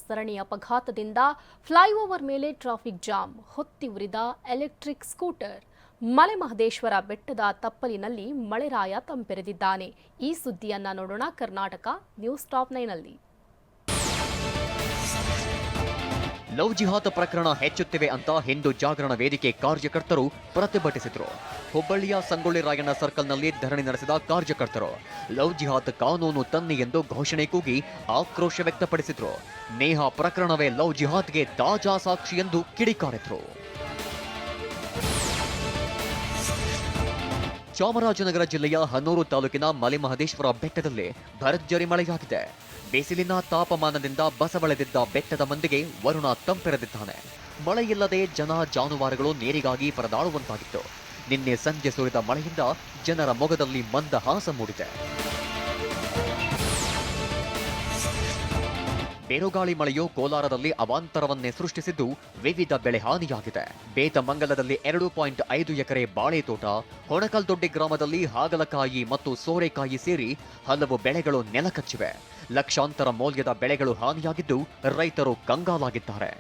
ಸರಣಿ ಅಪಘಾತದಿಂದ ಫ್ಲೈಓವರ್ ಮೇಲೆ ಟ್ರಾಫಿಕ್ ಜಾಮ್, ಹೊತ್ತಿ ಉರಿದ ಎಲೆಕ್ಟ್ರಿಕ್ ಸ್ಕೂಟರ್. ಮಲೆ ಮಹದೇಶ್ವರ ಬೆಟ್ಟದ ತಪ್ಪಲಿನಲ್ಲಿ ಮಳೆರಾಯ ತಂಪೆರೆದಿದ್ದಾನೆ. ಈ ಸುದ್ದಿಯನ್ನ ನೋಡೋಣ ಕರ್ನಾಟಕ ನ್ಯೂಸ್ ಟಾಪ್ 9ನಲ್ಲಿ. ಲವ್ ಜಿಹಾದ್ ಪ್ರಕರಣ ಹೆಚ್ಚುತ್ತಿವೆ ಅಂತ ಹಿಂದೂ ಜಾಗರಣ ವೇದಿಕೆ ಕಾರ್ಯಕರ್ತರು ಪ್ರತಿಭಟಿಸಿದರು. ಹುಬ್ಬಳ್ಳಿಯ ಸಂಗೊಳ್ಳಿ ರಾಯಣ್ಣ ಸರ್ಕಲ್ನಲ್ಲಿ ಧರಣಿ ನಡೆಸಿದ ಕಾರ್ಯಕರ್ತರು ಲವ್ ಜಿಹಾದ್ ಕಾನೂನು ತನ್ನಿ ಎಂದು ಘೋಷಣೆ ಕೂಗಿ ಆಕ್ರೋಶ ವ್ಯಕ್ತಪಡಿಸಿದರು. ನೇಹಾ ಪ್ರಕರಣವೇ ಲವ್ ಜಿಹಾದ್ಗೆ ತಾಜಾ ಸಾಕ್ಷಿ ಎಂದು ಕಿಡಿಕಾರಿದ್ರು. ಚಾಮರಾಜನಗರ ಜಿಲ್ಲೆಯ ಹನೂರು ತಾಲೂಕಿನ ಮಲೆಮಹದೇಶ್ವರ ಬೆಟ್ಟದಲ್ಲಿ ಭರ್ಜರಿ ಮಳೆಯಾಗಿದೆ. ಬಿಸಿಲಿನ ತಾಪಮಾನದಿಂದ ಬಸವಳೆದಿದ್ದ ಬೆಟ್ಟದ ಮಂದಿಗೆ ವರುಣ ತಂಪೆರೆದಿದ್ದಾನೆ. ಮಳೆಯಿಲ್ಲದೆ ಜನ ಜಾನುವಾರುಗಳು ನೀರಿಗಾಗಿ ಪರದಾಡುವಂತಾಗಿತ್ತು. ನಿನ್ನೆ ಸಂಜೆ ಸುರಿದ ಮಳೆಯಿಂದ ಜನರ ಮೊಗದಲ್ಲಿ ಮಂದಹಾಸ ಮೂಡಿದೆ. ಬೇರುಗಾಳಿ ಮಳೆಯು ಕೋಲಾರದಲ್ಲಿ ಅವಾಂತರವನ್ನೇ ಸೃಷ್ಟಿಸಿದ್ದು ವಿವಿಧ ಬೆಳೆ ಹಾನಿಯಾಗಿದೆ. ಬೇತಮಂಗಲದಲ್ಲಿ 2.5 ಎಕರೆ ಬಾಳೆ ತೋಟ, ಹೊಣಕಲ್ದೊಡ್ಡಿ ಗ್ರಾಮದಲ್ಲಿ ಹಾಗಲಕಾಯಿ ಮತ್ತು ಸೋರೆಕಾಯಿ ಸೇರಿ ಹಲವು ಬೆಳೆಗಳು ನೆಲಕಚ್ಚಿವೆ. ಲಕ್ಷಾಂತರ ಮೌಲ್ಯದ ಬೆಳೆಗಳು ಹಾನಿಯಾಗಿದ್ದು ರೈತರು ಕಂಗಾಲಾಗಿದ್ದಾರೆ.